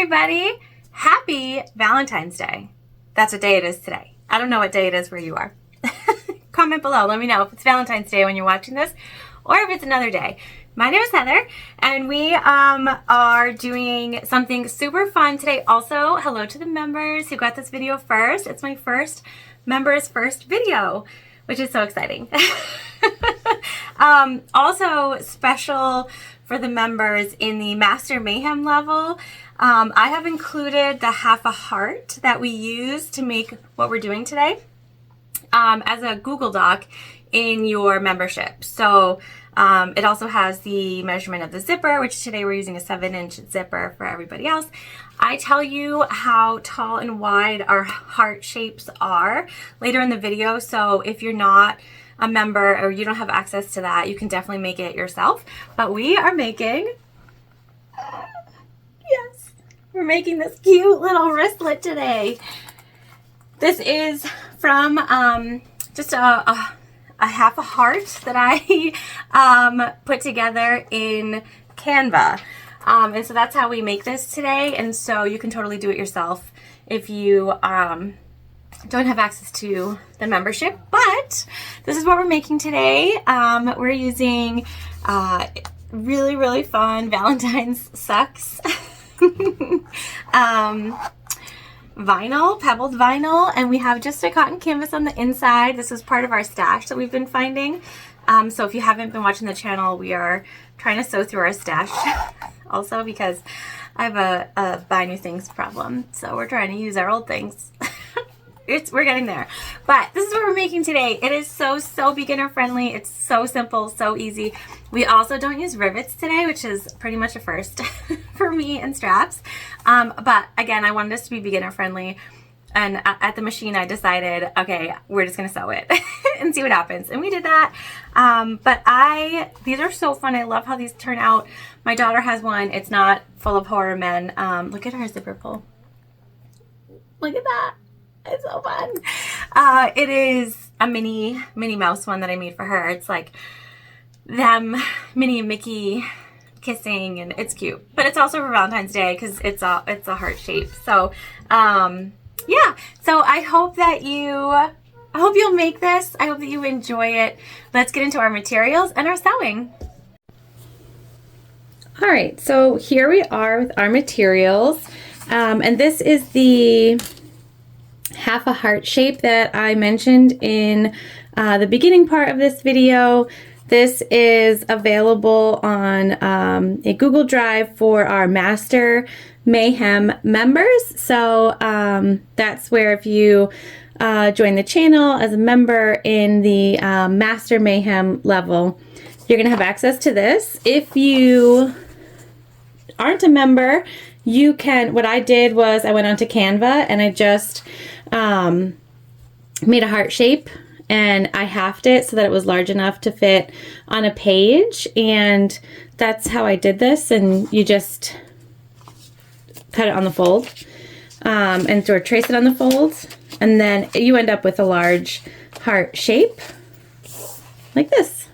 everybody. Happy Valentine's Day. That's what day it is today. I don't know what day it is where you are. Comment below. Let me know if it's Valentine's Day when you're watching this or if it's another day. My name is Heather and we are doing something super fun today. Also, hello to the members who got this video first. It's my first members first video, which is so exciting. Also special for the members in the Master Mayhem level. I have included the half a heart that we use to make what we're doing today as a Google Doc in your membership. So it also has the measurement of the zipper, which today we're using a 7-inch zipper for everybody else. I tell you how tall and wide our heart shapes are later in the video. So if you're not a member or you don't have access to that, you can definitely make it yourself. But we are making, yes, we're making this cute little wristlet today. This is from just a half a heart that I put together in Canva. And so that's how we make this today. And so you can totally do it yourself if you don't have access to the membership. But this is what we're making today. We're using really, really fun Valentine's Sucks vinyl, pebbled vinyl, and we have just a cotton canvas on the inside. This is part of our stash that we've been finding. So if you haven't been watching the channel, we are trying to sew through our stash also because I have a buy new things problem. So we're trying to use our old things. We're getting there. But this is what we're making today. It is so beginner friendly. It's so simple, so easy. We also don't use rivets today, which is pretty much a first for me and straps. But again, I wanted this to be beginner friendly. And at the machine, I decided, okay, we're just going to sew it and see what happens. And we did that. But these are so fun. I love how these turn out. My daughter has one. It's not full of horror men. Look at her zipper pull. Look at that. It's so fun. It is a Minnie Mouse one that I made for her. It's like them, Minnie and Mickey kissing, and it's cute. But it's also for Valentine's Day because it's a heart shape. So, yeah. So I hope you'll make this. I hope that you enjoy it. Let's get into our materials and our sewing. All right. So here we are with our materials, and this is the half a heart shape that I mentioned in the beginning part of this video. This is available on a Google Drive for our Master Mayhem members. So that's where if you join the channel as a member in the Master Mayhem level, you're going to have access to this. If you aren't a member, you can, what I did was I went onto Canva and I just made a heart shape and I halved it so that it was large enough to fit on a page, and that's how I did this. And you just cut it on the fold and sort of trace it on the folds, and then you end up with a large heart shape like this.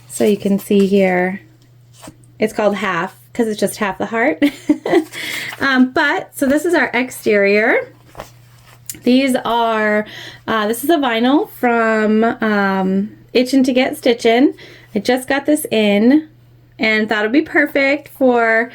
So you can see here it's called half because it's just half the heart. But so this is our exterior. These are, this is a vinyl from Itchin' to Get Stitchin'. I just got this in and thought it'd be perfect for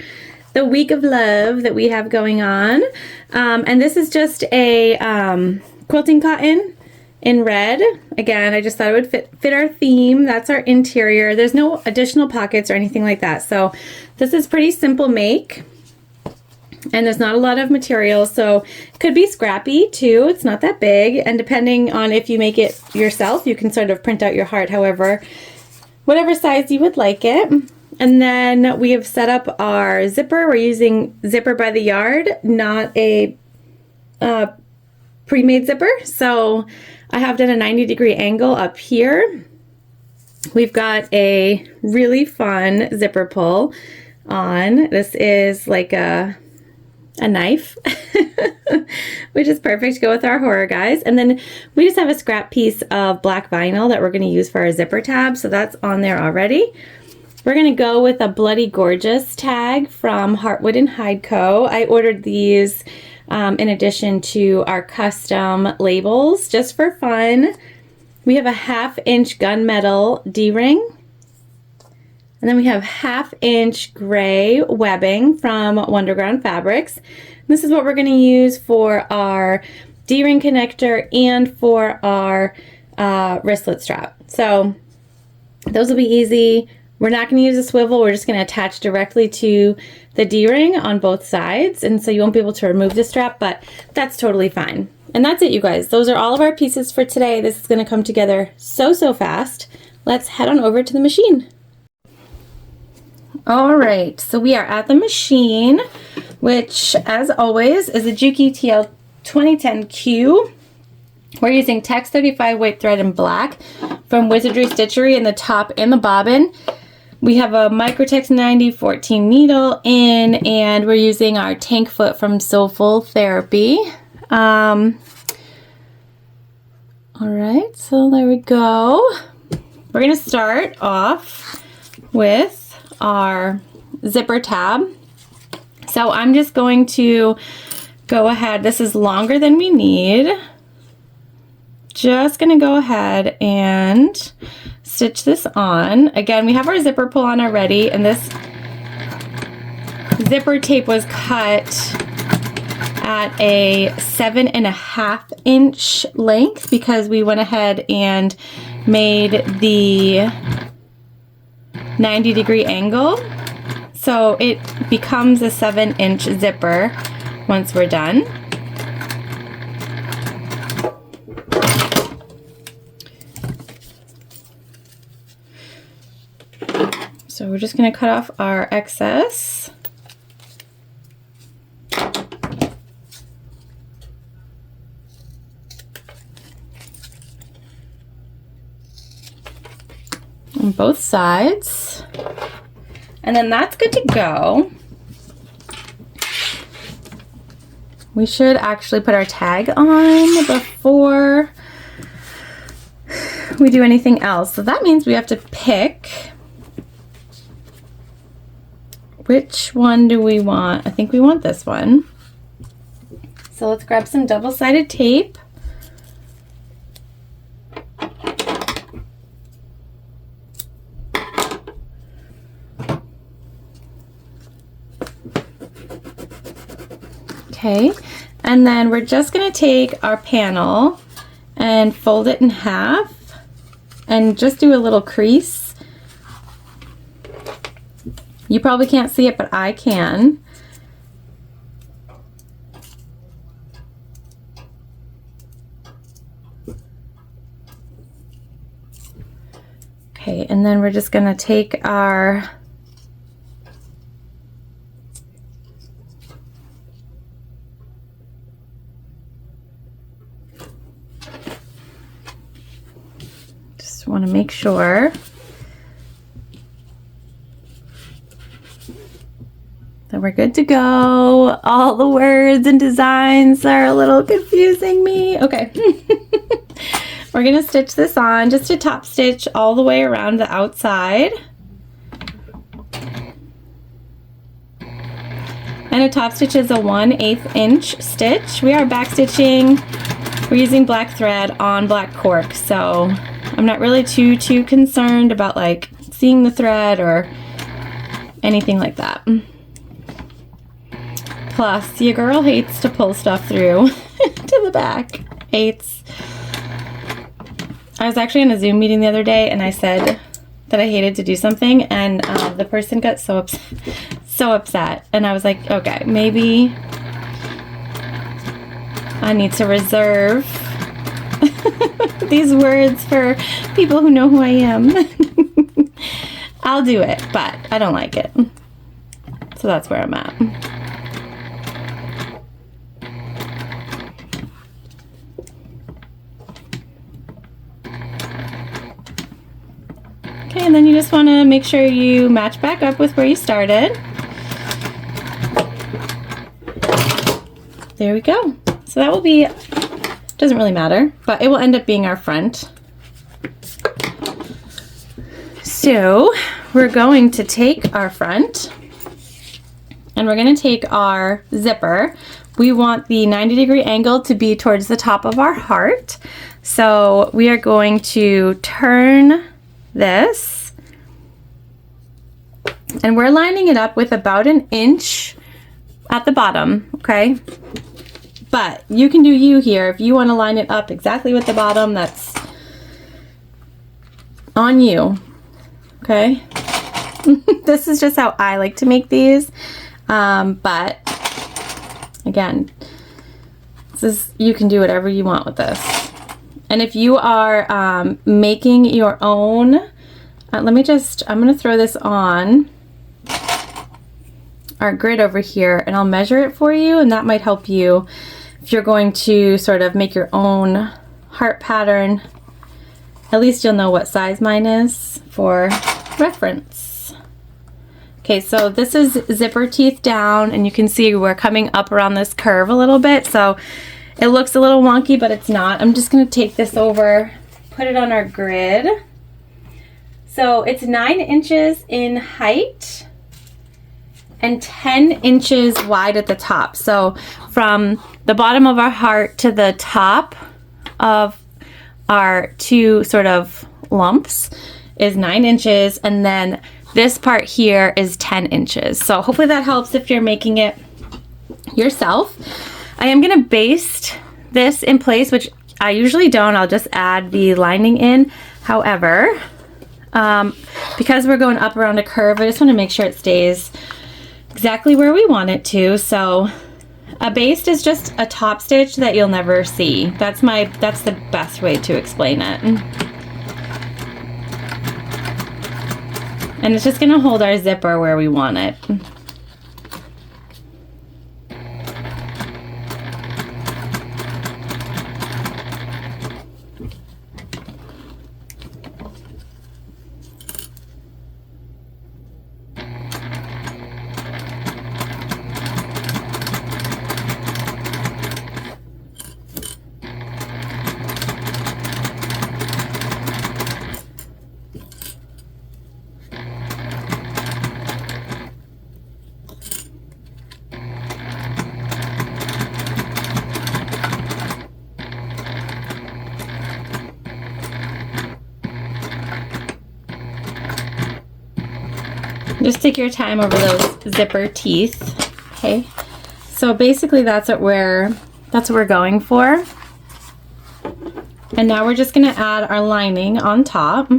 the week of love that we have going on. And this is just a quilting cotton in red. Again, I just thought it would fit our theme. That's our interior. There's no additional pockets or anything like that. So this is pretty simple make. And there's not a lot of material, so it could be scrappy too. It's not that big, and depending on if you make it yourself, you can sort of print out your heart whatever size you would like it. And then we have set up our zipper. We're using zipper by the yard, not a pre-made zipper. So I have done a 90-degree angle up here. We've got a really fun zipper pull on. This is like a knife, which is perfect to go with our horror guys. And then we just have a scrap piece of black vinyl that we're going to use for our zipper tab. So that's on there already. We're gonna go with a Bloody Gorgeous tag from Heartwood and Hide Co. I ordered these in addition to our custom labels just for fun. We have a 1/2 inch gunmetal D-ring. And then we have 1/2 inch gray webbing from Wonderground Fabrics. This is what we're gonna use for our D-ring connector and for our wristlet strap. So those will be easy. We're not going to use a swivel. We're just going to attach directly to the D-ring on both sides. And so you won't be able to remove the strap, but that's totally fine. And that's it, you guys. Those are all of our pieces for today. This is going to come together so fast. Let's head on over to the machine. All right, so we are at the machine, which as always is a Juki TL 2010Q. We're using Tex 35 weight thread in black from Wizardry Stitchery in the top and the bobbin. We have a Microtex 90 14 needle in, and we're using our tank foot from Soulful Therapy. All right, so there we go. We're gonna start off with our zipper tab. So I'm just going to go ahead. This is longer than we need. Just gonna go ahead and stitch this on. Again, we have our zipper pull on already, and this zipper tape was cut at a 7.5 inch length because we went ahead and made the 90-degree angle. So it becomes a 7-inch zipper once we're done. So we're just going to cut off our excess. On both sides. And then that's good to go. We should actually put our tag on before we do anything else. So that means we have to pick which one do we want. I think we want this one. So let's grab some double-sided tape. Okay, and then we're just going to take our panel and fold it in half and just do a little crease. You probably can't see it, but I can. Okay, and then we're just going to take our want to make sure that we're good to go. All the words and designs are a little confusing me. Okay. We're going to stitch this on, just a top stitch all the way around the outside. And a top stitch is a 1/8 inch stitch. We are back stitching. We're using black thread on black cork, so I'm not really too concerned about like seeing the thread or anything like that. Plus, your girl hates to pull stuff through to the back. Hates. I was actually in a Zoom meeting the other day and I said that I hated to do something, and the person got so upset. And I was like, okay, maybe I need to reserve these words for people who know who I am. I'll do it, but I don't like it. So that's where I'm at. Okay, and then you just want to make sure you match back up with where you started. There we go. So that will be, doesn't really matter, but it will end up being our front. So we're going to take our front and we're going to take our zipper. We want the 90-degree angle to be towards the top of our heart. So we are going to turn this, and we're lining it up with about 1 inch at the bottom, okay? But you can do you here. If you want to line it up exactly with the bottom, that's on you, okay? This is just how I like to make these. But again, you can do whatever you want with this. And if you are making your own, I'm going to throw this on our grid over here and I'll measure it for you, and that might help you if you're going to sort of make your own heart pattern. At least you'll know what size mine is for reference. Okay, so this is zipper teeth down, and you can see we're coming up around this curve a little bit, so it looks a little wonky, but it's not. I'm just going to take this over, put it on our grid. So it's 9 inches in height and 10 inches wide at the top. So from the bottom of our heart to the top of our two sort of lumps is 9 inches, and then this part here is 10 inches. So hopefully that helps if you're making it yourself. I am going to baste this in place, which I usually don't. I'll just add the lining in. However, because we're going up around a curve, I just want to make sure it stays exactly where we want it to. So a baste is just a top stitch that you'll never see. That's the best way to explain it. And it's just going to hold our zipper where we want it. Just take your time over those zipper teeth, okay? So basically that's what we're going for. And now we're just gonna add our lining on top.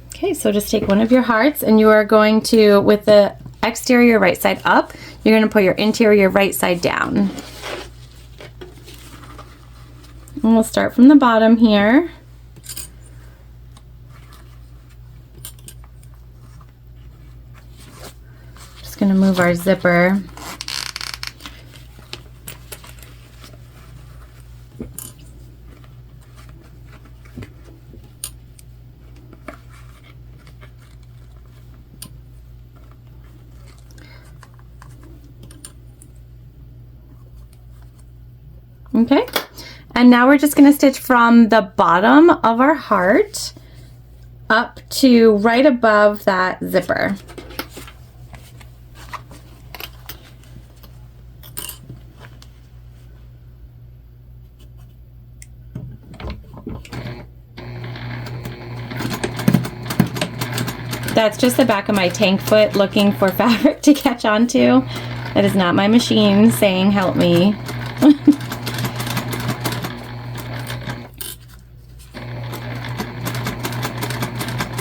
Okay, so just take one of your hearts and you are going to, with the exterior right side up, you're gonna put your interior right side down. And we'll start from the bottom here. Going to move our zipper. Okay, and now we're just going to stitch from the bottom of our heart up to right above that zipper. That's just the back of my tank foot looking for fabric to catch onto. That is not my machine saying help me.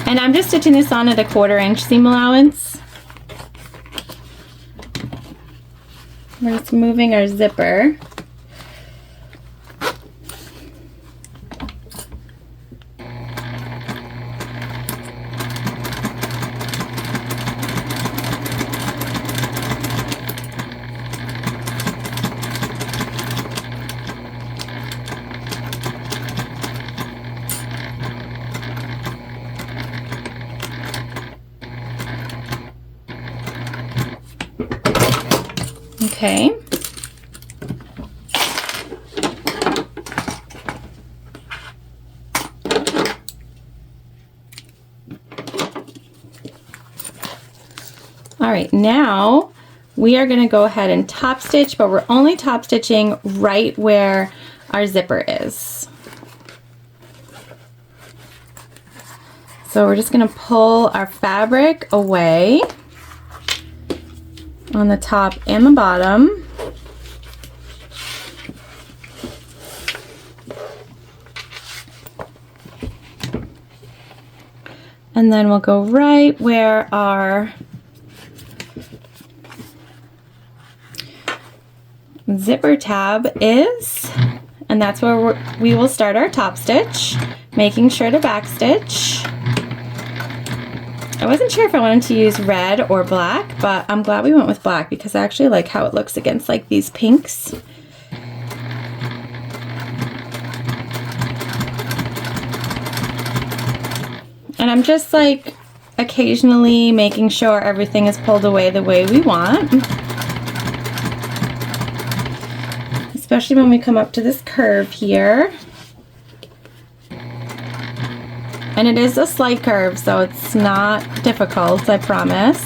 And I'm just stitching this on at a 1/4 inch seam allowance. We're just moving our zipper. Okay. All right, now we are going to go ahead and top stitch, but we're only top stitching right where our zipper is. So we're just going to pull our fabric away on the top and the bottom. And then we'll go right where our zipper tab is, and that's where we will start our top stitch, making sure to back stitch. I wasn't sure if I wanted to use red or black, but I'm glad we went with black because I actually like how it looks against like these pinks. And I'm just like occasionally making sure everything is pulled away the way we want. Especially when we come up to this curve here. And it is a slight curve, so it's not difficult, I promise.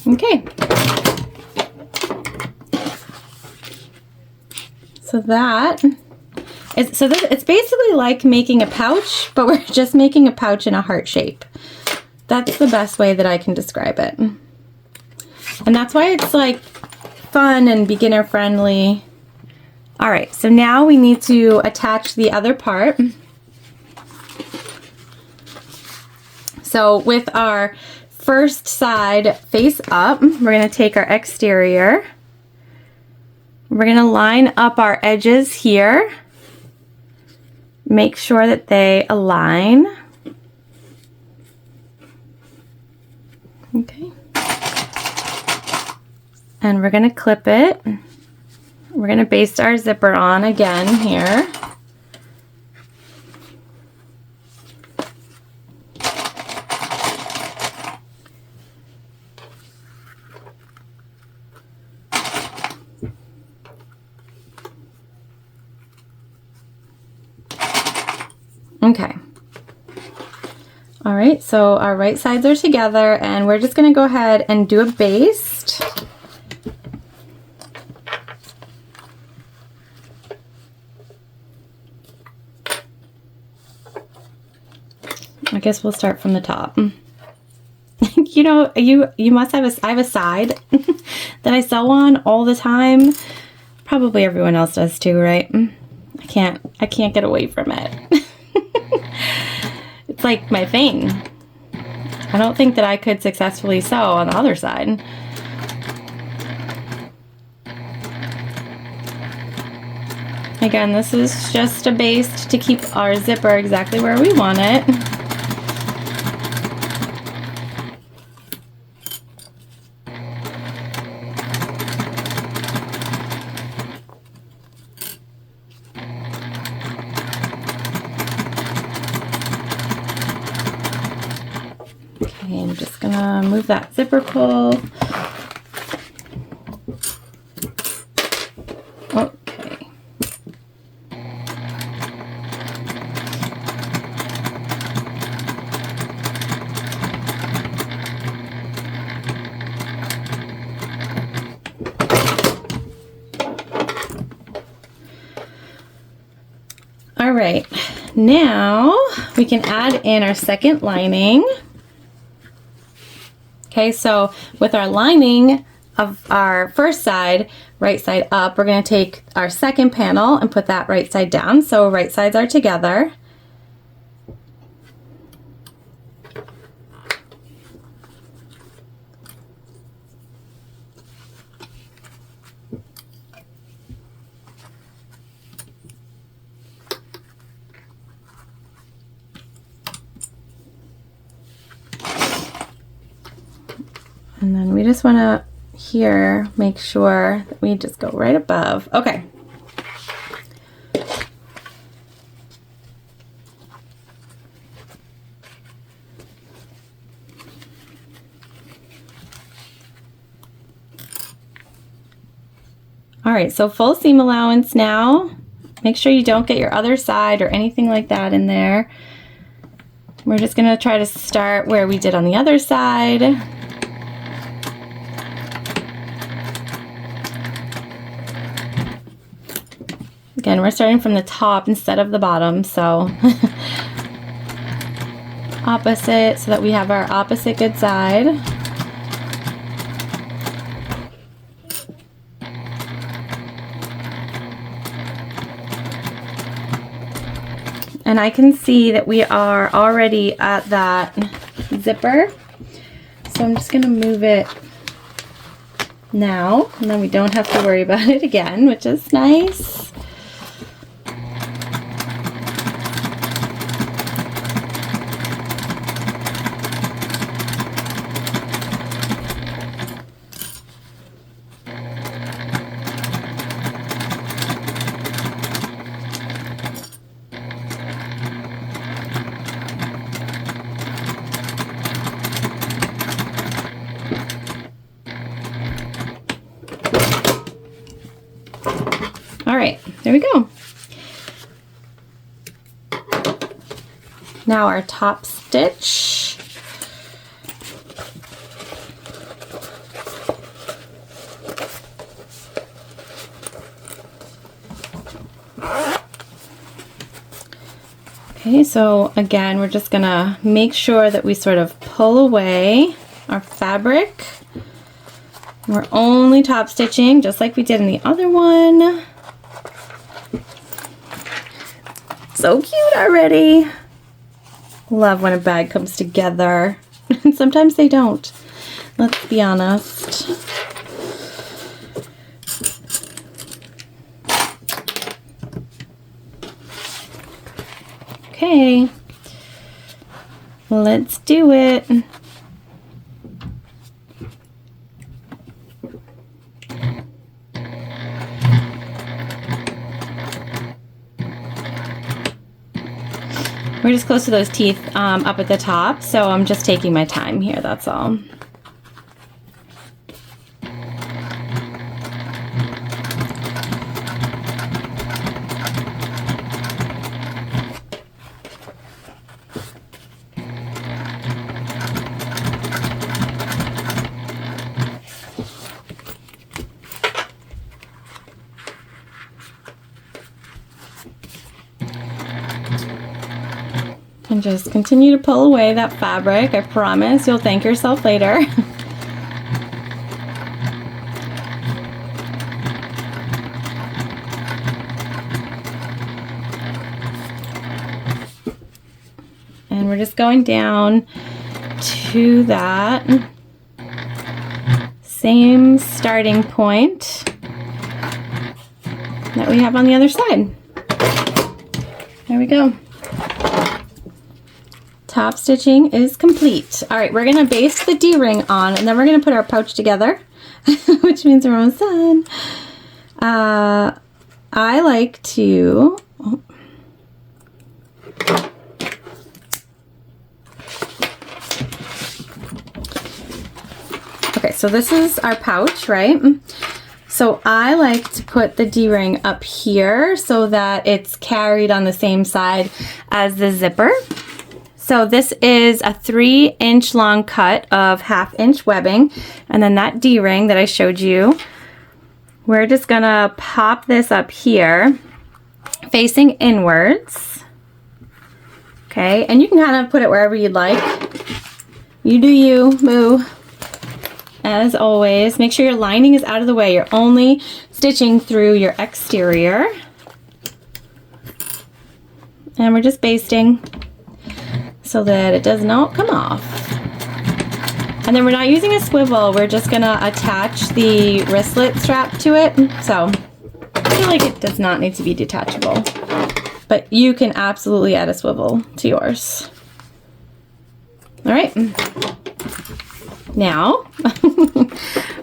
Okay. So that is, it's basically like making a pouch, but we're just making a pouch in a heart shape. That's the best way that I can describe it. And that's why it's like fun and beginner friendly. All right, so now we need to attach the other part. So with our first side face up, we're going to take our exterior. We're going to line up our edges here. Make sure that they align. Okay. And we're going to clip it. We're going to baste our zipper on again here. Okay. All right, so our right sides are together and we're just going to go ahead and do a baste. I guess we'll start from the top. You know, you must have I have a side that I sew on all the time. Probably everyone else does too, right? I can't get away from it. It's like my thing. I don't think that I could successfully sew on the other side. Again, this is just a baste to keep our zipper exactly where we want it. Okay, I'm just gonna move that zipper pull. Okay. All right, now we can add in our second lining. Okay, so with our lining of our first side, right side up, we're going to take our second panel and put that right side down. So right sides are together. And then we just want to here make sure that we just go right above. Okay. All right, so full seam allowance now. Make sure you don't get your other side or anything like that in there. We're just gonna try to start where we did on the other side. Again, we're starting from the top instead of the bottom, so opposite, so that we have our opposite good side. And I can see that we are already at that zipper. So I'm just gonna move it now, and then we don't have to worry about it again, which is nice. All right, there we go. Now our top stitch. Okay, so again, we're just gonna make sure that we sort of pull away our fabric. We're only top stitching, just like we did in the other one. So cute already. Love when a bag comes together. And sometimes they don't. Let's be honest. Okay. Let's do it. We're just close to those teeth up at the top, so I'm just taking my time here, that's all. And just continue to pull away that fabric. I promise you'll thank yourself later. And we're just going down to that same starting point that we have on the other side. There we go. Top stitching is complete. All right, we're gonna baste the D-ring on, and then we're gonna put our pouch together, which means we're almost done. I like to, okay, so this is our pouch, right? So I like to put the D-ring up here so that it's carried on the same side as the zipper. So this is a 3-inch long cut of 1/2-inch webbing, and then that D-ring that I showed you, we're just gonna pop this up here facing inwards. Okay, and you can kind of put it wherever you'd like. You do you, boo. As always, make sure your lining is out of the way. You're only stitching through your exterior. And we're just basting so that it does not come off. And then we're not using a swivel, we're just gonna attach the wristlet strap to it. So I feel like it does not need to be detachable, but you can absolutely add a swivel to yours. All right, now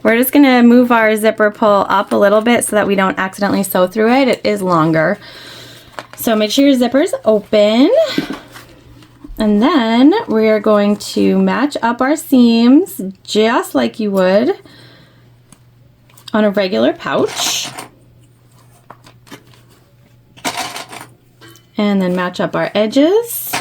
we're just gonna move our zipper pull up a little bit so that we don't accidentally sew through it. It is longer. So make sure your zipper is open. And then we're going to match up our seams just like you would on a regular pouch. And then match up our edges.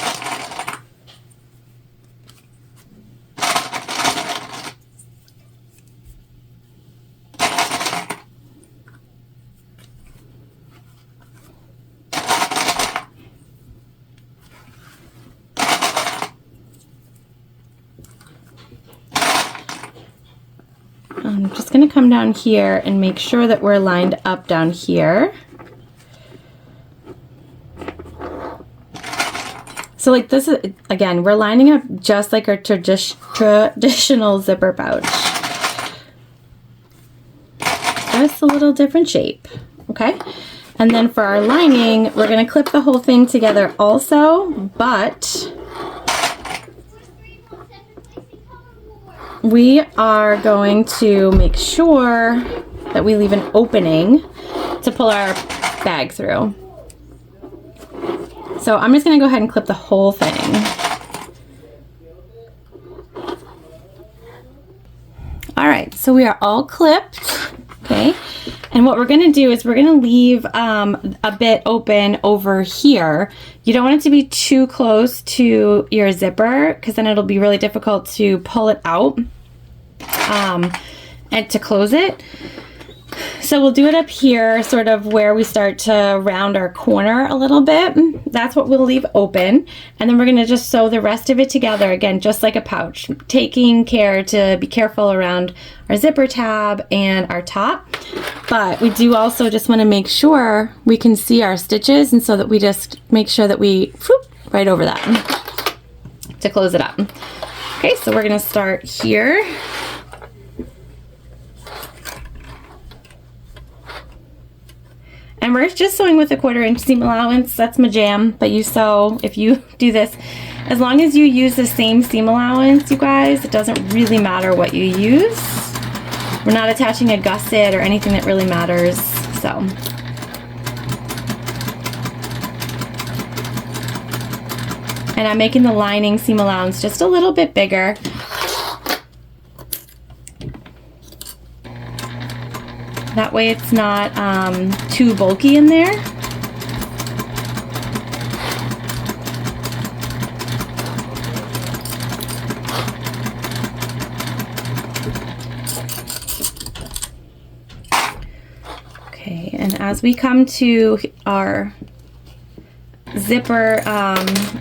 I'm just going to come down here and make sure that we're lined up down here. So like this is, again, we're lining up just like our traditional zipper pouch. Just a little different shape, okay? And then for our lining, we're going to clip the whole thing together also, but we are going to make sure that we leave an opening to pull our bag through. So I'm just going to go ahead and clip the whole thing. All right, so we are all clipped, okay? And what we're going to do is we're going to leave a bit open over here. You don't want it to be too close to your zipper because then it'll be really difficult to pull it out and to close it. So we'll do it up here, sort of where we start to round our corner a little bit. That's what we'll leave open. And then we're going to just sew the rest of it together, again, just like a pouch, taking care to be careful around our zipper tab and our top. But we do also just want to make sure we can see our stitches, and so that we just make sure that we whoop, right over that to close it up. Okay, so we're going to start here. And we're just sewing with a 1/4 inch seam allowance. That's my jam. But you sew, if you do this, as long as you use the same seam allowance, you guys, it doesn't really matter what you use. We're not attaching a gusset or anything that really matters. So. And I'm making the lining seam allowance just a little bit bigger. That way it's not too bulky in there. Okay, and as we come to our zipper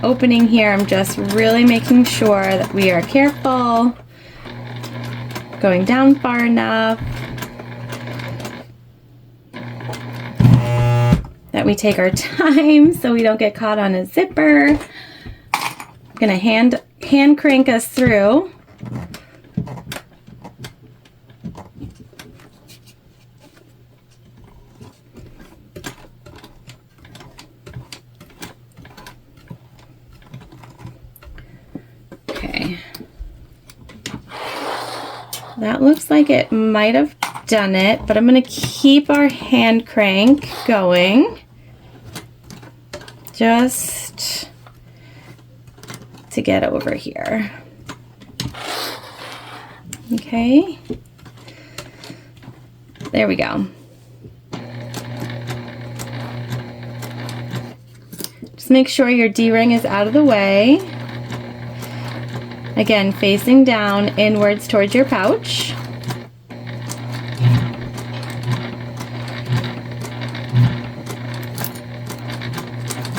opening here, I'm just really making sure that we are careful, going down far enough, that we take our time so we don't get caught on a zipper. I'm gonna hand crank us through. Okay. That looks like it might have done it, but I'm gonna keep our hand crank going. Just to get over here. Okay. There we go. Just make sure your D-ring is out of the way. Again, facing down inwards towards your pouch.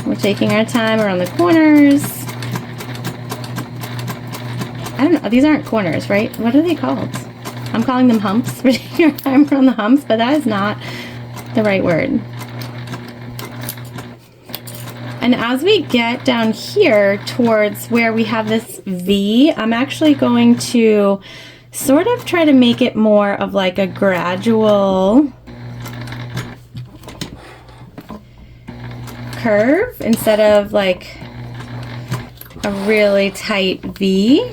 We're taking our time around the corners. I don't know, these aren't corners, right? What are they called? I'm calling them humps. We're taking our time around the humps, but that is not the right word. And as we get down here towards where we have this V, I'm actually going to sort of try to make it more of like a gradual curve instead of like a really tight V,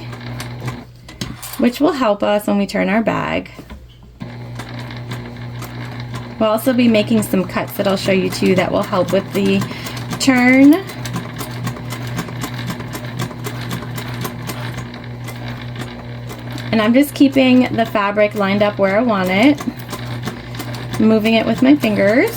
which will help us when we turn our bag. We'll also be making some cuts that I'll show you too that will help with the turn. And I'm just keeping the fabric lined up where I want it, moving it with my fingers.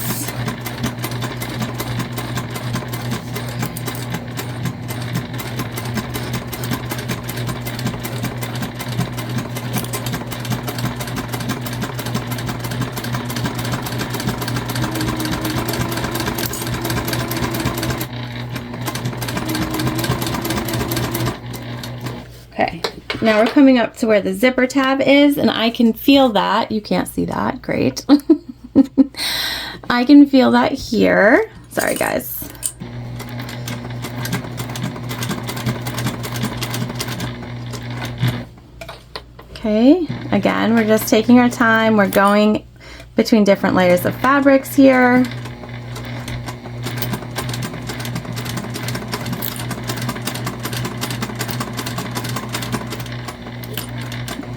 now we're coming up to where the zipper tab is, and I can feel that. You can't see that, great. I can feel that here. Sorry guys. Okay, again, we're just taking our time. We're going between different layers of fabrics here.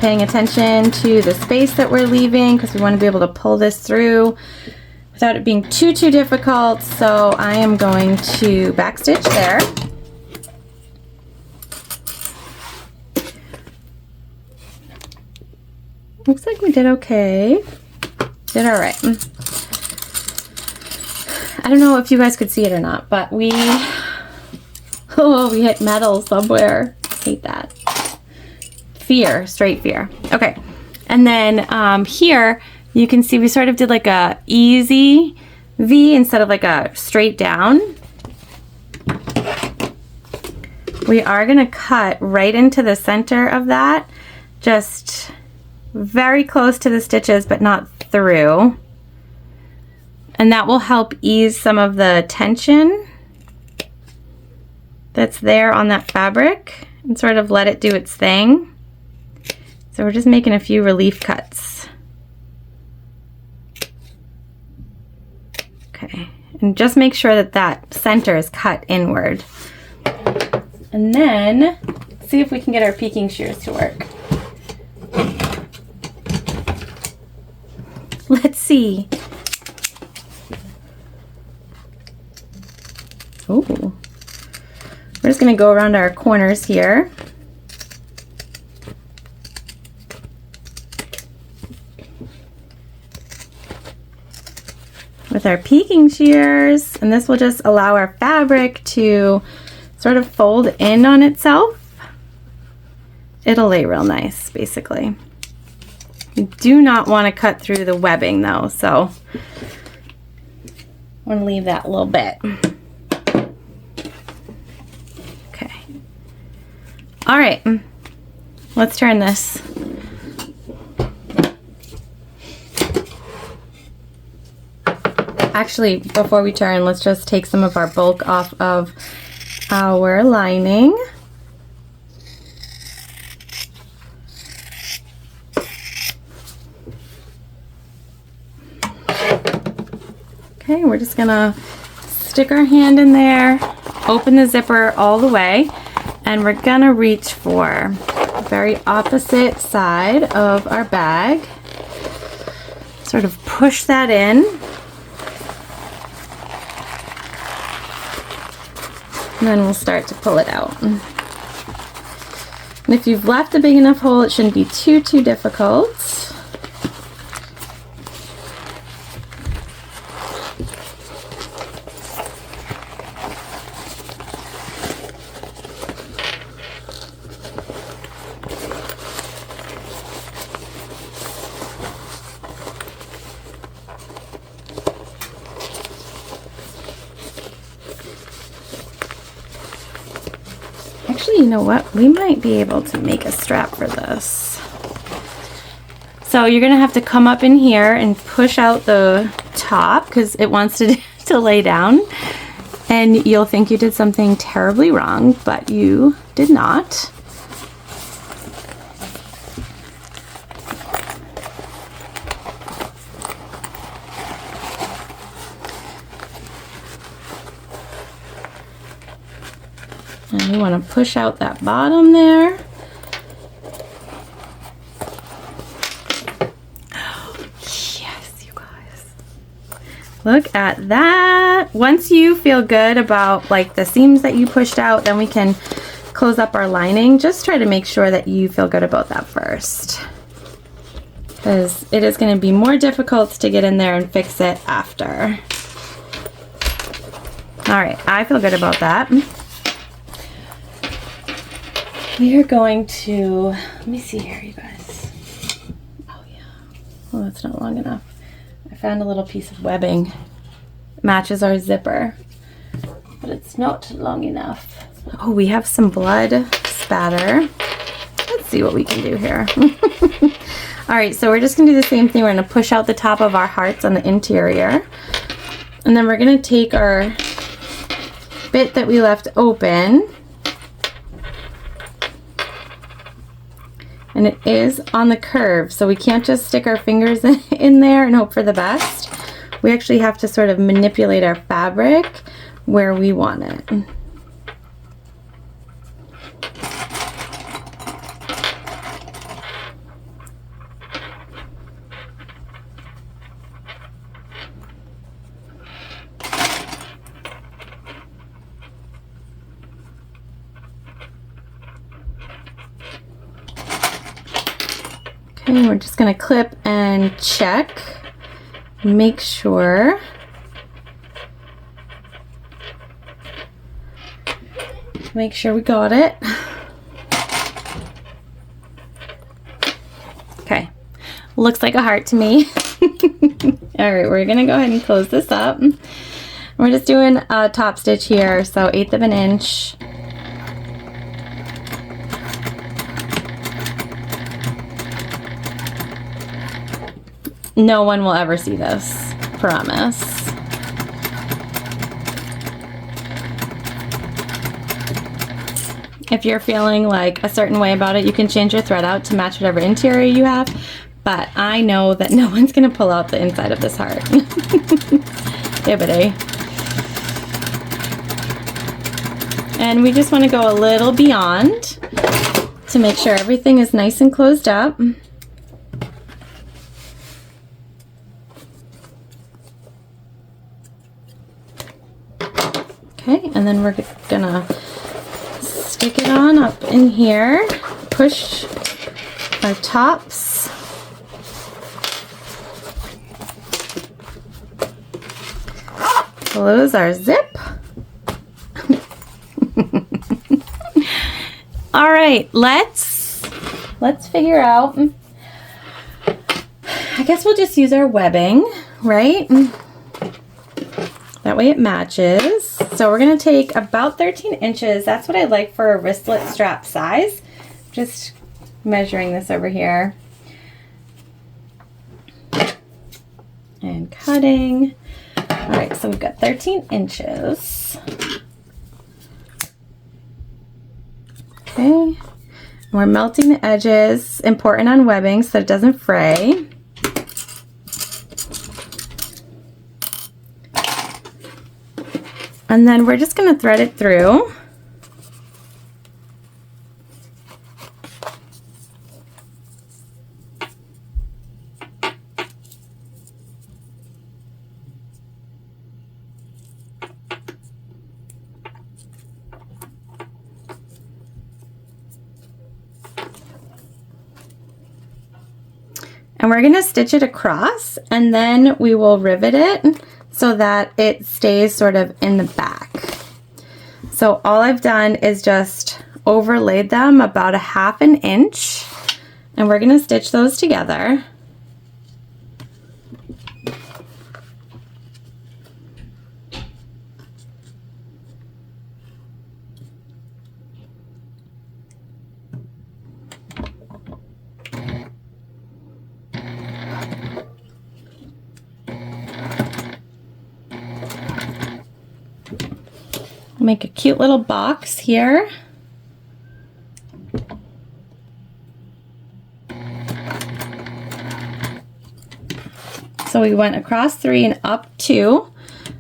Paying attention to the space that we're leaving because we want to be able to pull this through without it being too difficult. So I am going to backstitch there. Looks like we did okay. Did all right. I don't know if you guys could see it or not, but we hit metal somewhere. Hate that. Fear, straight fear. Okay, and then here you can see we sort of did like a easy V instead of like a straight down. We are gonna cut right into the center of that, just very close to the stitches but not through, and that will help ease some of the tension that's there on that fabric and sort of let it do its thing. So we're just making a few relief cuts. Okay, and just make sure that that center is cut inward. And then see if we can get our peeking shears to work. Let's see. Oh, we're just gonna go around our corners here. With our peeking shears, and this will just allow our fabric to sort of fold in on itself. It'll lay real nice, basically. You do not want to cut through the webbing though, so I want to leave that a little bit. Okay. All right, let's turn this. Actually, before we turn, let's just take some of our bulk off of our lining. Okay, we're just gonna stick our hand in there, open the zipper all the way, and we're gonna reach for the very opposite side of our bag. Sort of push that in. And then we'll start to pull it out. And if you've left a big enough hole, it shouldn't be too difficult. Actually, you know what? We might be able to make a strap for this. So you're gonna have to come up in here and push out the top because it wants to lay down. And you'll think you did something terribly wrong, but you did not. And you want to push out that bottom there. Oh, yes, you guys. Look at that. Once you feel good about like the seams that you pushed out, then we can close up our lining. Just try to make sure that you feel good about that first, because it is going to be more difficult to get in there and fix it after. All right, I feel good about that. We are going to, let me see here, you guys. Oh yeah, well that's not long enough. I found a little piece of webbing. It matches our zipper, but it's not long enough. Oh, we have some blood spatter. Let's see what we can do here. All right, so we're just gonna do the same thing. We're gonna push out the top of our hearts on the interior. And then we're gonna take our bit that we left open, and it is on the curve, so we can't just stick our fingers in there and hope for the best. We actually have to sort of manipulate our fabric where we want it. Okay, we're just going to clip and check, make sure. Make sure we got it. Okay, looks like a heart to me. All right, we're gonna go ahead and close this up. We're just doing a top stitch here, so 1/8 of an inch. No one will ever see this, promise. If you're feeling like a certain way about it, you can change your thread out to match whatever interior you have, but I know that no one's gonna pull out the inside of this heart. Hibbity. And we just wanna go a little beyond to make sure everything is nice and closed up. Okay, and then we're gonna stick it on up in here, push our tops. Close our zip. All right, let's figure out, I guess we'll just use our webbing, right? That way it matches. So we're gonna take about 13 inches. That's what I like for a wristlet strap size. Just measuring this over here. And cutting. All right, so we've got 13 inches. Okay, we're melting the edges. Important on webbing so it doesn't fray. And then we're just going to thread it through. And we're going to stitch it across, and then we will rivet it so that it stays sort of in the back. So all I've done is just overlaid them about 1/2 inch, and we're going to stitch those together. Make a cute little box here. So we went across 3 and up 2,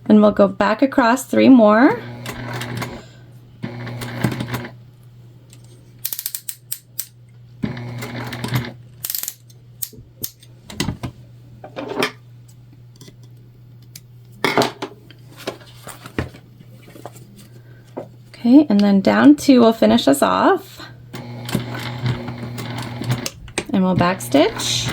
and we'll go back across 3 more. Okay, and then down 2 will finish us off. And we'll back stitch.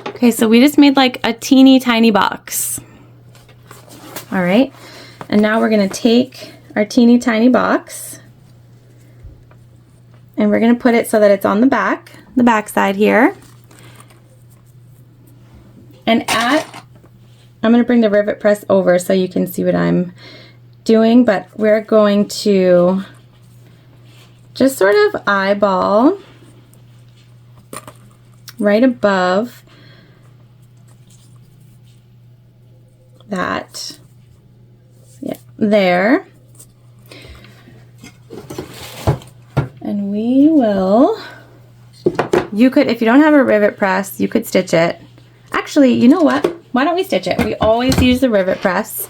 Okay, so we just made like a teeny tiny box. All right, and now we're gonna take our teeny tiny box, and we're going to put it so that it's on the back side here. And I'm going to bring the rivet press over so you can see what I'm doing, but we're going to just sort of eyeball right above that, yeah, there. And we will, you could, if you don't have a rivet press, you could stitch it. Actually, you know what? Why don't we stitch it? We always use the rivet press.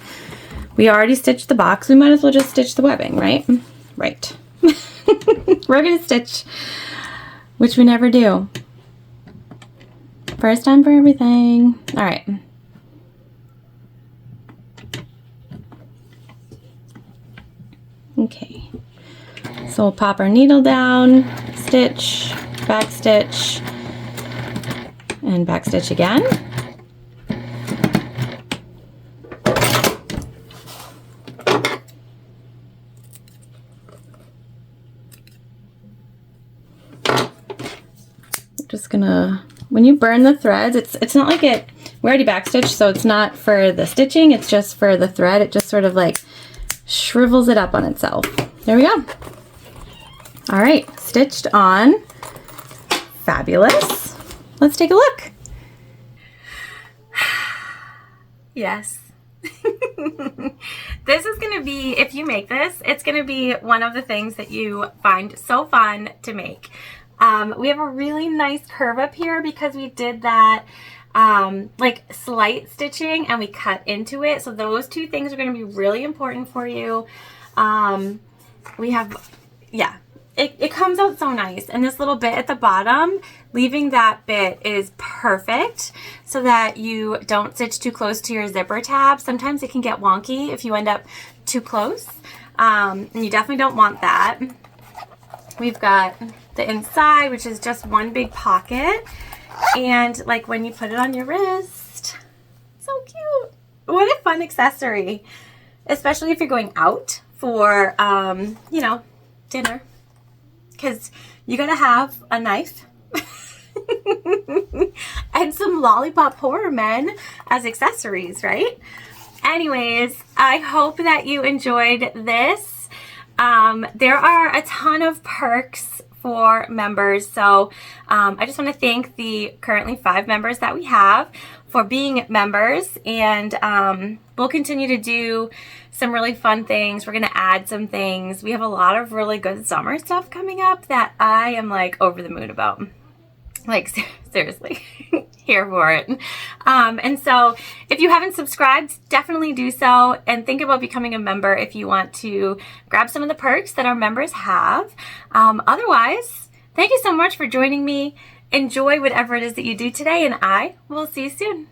We already stitched the box. We might as well just stitch the webbing, right? Right. We're gonna stitch, which we never do. First time for everything. All right. Okay. So we'll pop our needle down, stitch, back stitch, and back stitch again. Just gonna, when you burn the threads, it's not like it, we already backstitched, so it's not for the stitching, it's just for the thread. It just sort of like shrivels it up on itself. There we go. All right, stitched on. Fabulous. Let's take a look. Yes. This is gonna be, if you make this, it's gonna be one of the things that you find so fun to make. We have a really nice curve up here because we did that like slight stitching and we cut into it. So those two things are going to be really important for you. We have, yeah, it comes out so nice. And this little bit at the bottom, leaving that bit is perfect so that you don't stitch too close to your zipper tab. Sometimes it can get wonky if you end up too close. And you definitely don't want that. We've got the inside, which is just one big pocket, and like when you put it on your wrist, so cute. What a fun accessory, especially if you're going out for you know, dinner, because you gotta have a knife and some lollipop horror men as accessories, right? Anyways, I hope that you enjoyed this. There are a ton of perks for members, so I just want to thank the currently 5 members that we have for being members, and we'll continue to do some really fun things. We're going to add some things. We have a lot of really good summer stuff coming up that I am like over the moon about. Like, seriously, here for it. And so if you haven't subscribed, definitely do so, and think about becoming a member if you want to grab some of the perks that our members have. Otherwise, thank you so much for joining me. Enjoy whatever it is that you do today, and I will see you soon.